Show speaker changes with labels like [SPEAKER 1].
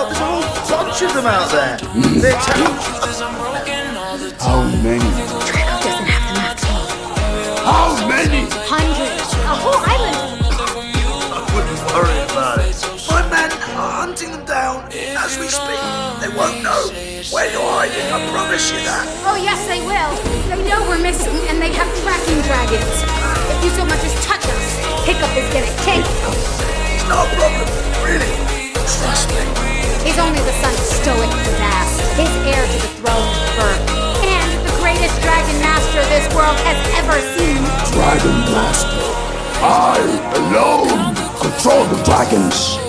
[SPEAKER 1] There's a whole bunch of them out there. They're
[SPEAKER 2] How many?
[SPEAKER 3] Draco doesn't have them after all.
[SPEAKER 2] How many?
[SPEAKER 3] Hundreds. A whole island.
[SPEAKER 1] I wouldn't worry about it. My men are hunting them down as we speak. They won't know where you're hiding, I promise you that.
[SPEAKER 3] Oh, yes, they will. They know we're missing, and they have tracking dragons. If you so much as touch us, Hiccup is gonna kick.
[SPEAKER 1] It's not a problem, really. Trust me.
[SPEAKER 3] He's only the son of stoic Vast, his heir to the throne of birth, and the greatest dragon master this world has ever seen.
[SPEAKER 2] Dragon Master. I alone control the dragons.